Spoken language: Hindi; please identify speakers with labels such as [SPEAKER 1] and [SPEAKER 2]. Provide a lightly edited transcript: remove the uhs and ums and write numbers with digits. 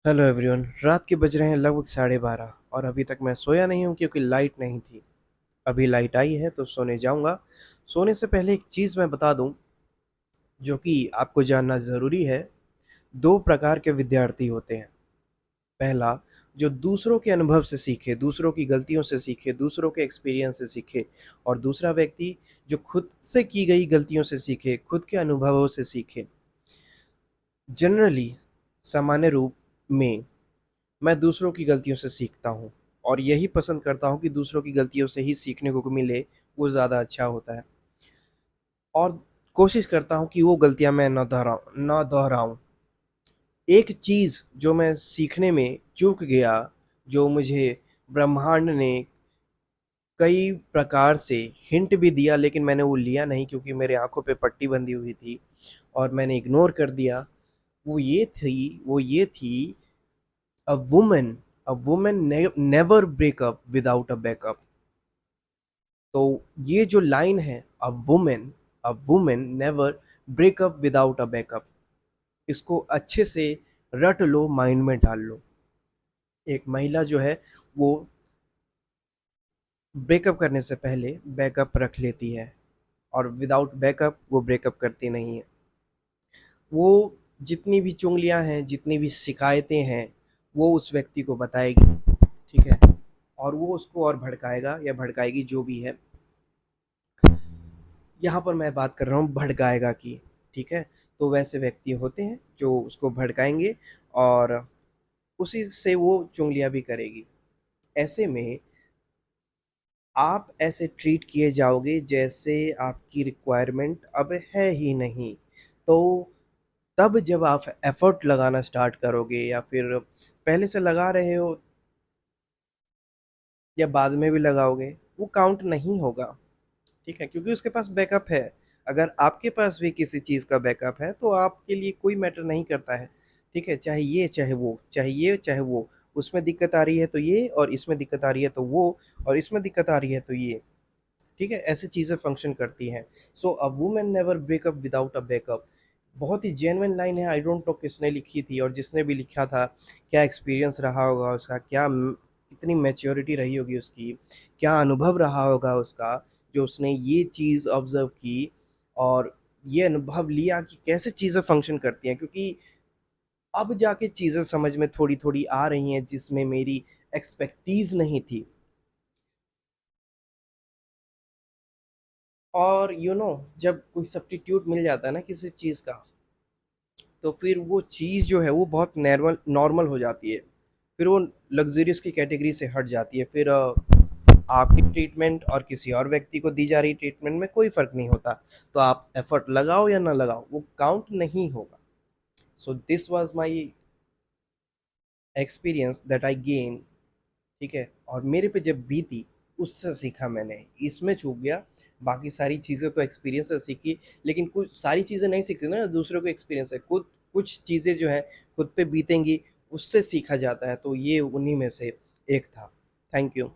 [SPEAKER 1] Hello everyone. रात के बज रहे हैं लगभग 12:30 और अभी तक मैं सोया नहीं हूँ क्योंकि लाइट नहीं थी। अभी लाइट आई है तो सोने जाऊँगा। सोने से पहले एक चीज़ मैं बता दूँ जो कि आपको जानना ज़रूरी है। 2 प्रकार के विद्यार्थी होते हैं। पहला, जो दूसरों के अनुभव से सीखे, दूसरों की गलतियों से सीखे, दूसरों के एक्सपीरियंस से सीखे, और दूसरा व्यक्ति जो खुद से की गई गलतियों से सीखे, खुद के अनुभवों से सीखे। जनरली, सामान्य रूप में मैं दूसरों की गलतियों से सीखता हूँ और यही पसंद करता हूँ कि दूसरों की गलतियों से ही सीखने को मिले, वो ज़्यादा अच्छा होता है। और कोशिश करता हूँ कि वो गलतियाँ मैं ना दोहराऊँ। एक चीज़ जो मैं सीखने में चूक गया, जो मुझे ब्रह्मांड ने कई प्रकार से हिंट भी दिया लेकिन मैंने वो लिया नहीं क्योंकि मेरे आँखों पे पट्टी बंधी हुई थी और मैंने इग्नोर कर दिया। वो ये थी A woman never break up without a backup। तो ये जो लाइन है, a women never break up without a backup, इसको अच्छे से रट लो, माइंड में डाल लो। एक महिला जो है वो ब्रेकअप करने से पहले बैकअप रख लेती है और विदाउट बैकअप वो ब्रेकअप करती नहीं है। वो जितनी भी चुगलियां हैं, जितनी भी शिकायतें हैं, वो उस व्यक्ति को बताएगी, ठीक है, और वो उसको और भड़काएगा या भड़काएगी जो भी है। यहाँ पर मैं बात कर रहा हूँ भड़काएगा की, ठीक है। तो वैसे व्यक्ति होते हैं जो उसको भड़काएंगे और उसी से वो चुगलियाँ भी करेगी। ऐसे में आप ऐसे ट्रीट किए जाओगे जैसे आपकी रिक्वायरमेंट अब है ही नहीं। तो तब जब आप एफर्ट लगाना स्टार्ट करोगे या फिर पहले से लगा रहे हो या बाद में भी लगाओगे, वो काउंट नहीं होगा, ठीक है, क्योंकि उसके पास बैकअप है। अगर आपके पास भी किसी चीज़ का बैकअप है तो आपके लिए कोई मैटर नहीं करता है, ठीक है, चाहे ये चाहे वो, चाहे ये चाहे वो। उसमें दिक्कत आ रही है तो ये, और इसमें दिक्कत आ रही है तो वो, और इसमें दिक्कत आ रही है तो ये, ठीक है, ऐसी चीज़ें फंक्शन करती हैं। So a woman never breakup without a backup, बहुत ही जेन्युइन लाइन है। आई डोंट नो किसने लिखी थी और जिसने भी लिखा था क्या एक्सपीरियंस रहा होगा उसका, कितनी मैच्योरिटी रही होगी उसकी, क्या अनुभव रहा होगा उसका, जो उसने ये चीज़ ऑब्जर्व की और ये अनुभव लिया कि कैसे चीज़ें फंक्शन करती हैं। क्योंकि अब जाके चीज़ें समझ में थोड़ी थोड़ी आ रही हैं जिसमें मेरी एक्सपेक्टीज नहीं थी। और जब कोई सब्स्टिट्यूट मिल जाता है ना किसी चीज़ का, तो फिर वो चीज़ जो है वो बहुत नॉर्मल नॉर्मल हो जाती है। फिर वो लग्ज़रियस की कैटेगरी से हट जाती है। फिर आपकी ट्रीटमेंट और किसी और व्यक्ति को दी जा रही ट्रीटमेंट में कोई फ़र्क नहीं होता। तो आप एफ़र्ट लगाओ या ना लगाओ, वो काउंट नहीं होगा। So this was my experience that I gain, ठीक है? और मेरे पे जब बीती, उससे सीखा मैंने, इसमें चूक गया। बाकी सारी चीज़ें तो एक्सपीरियंस से सीखी, लेकिन कुछ सारी चीज़ें नहीं सीख सकते ना, दूसरों को एक्सपीरियंस है। खुद कुछ चीज़ें जो हैं खुद पे बीतेंगी, उससे सीखा जाता है, तो ये उन्हीं में से एक था। Thank you.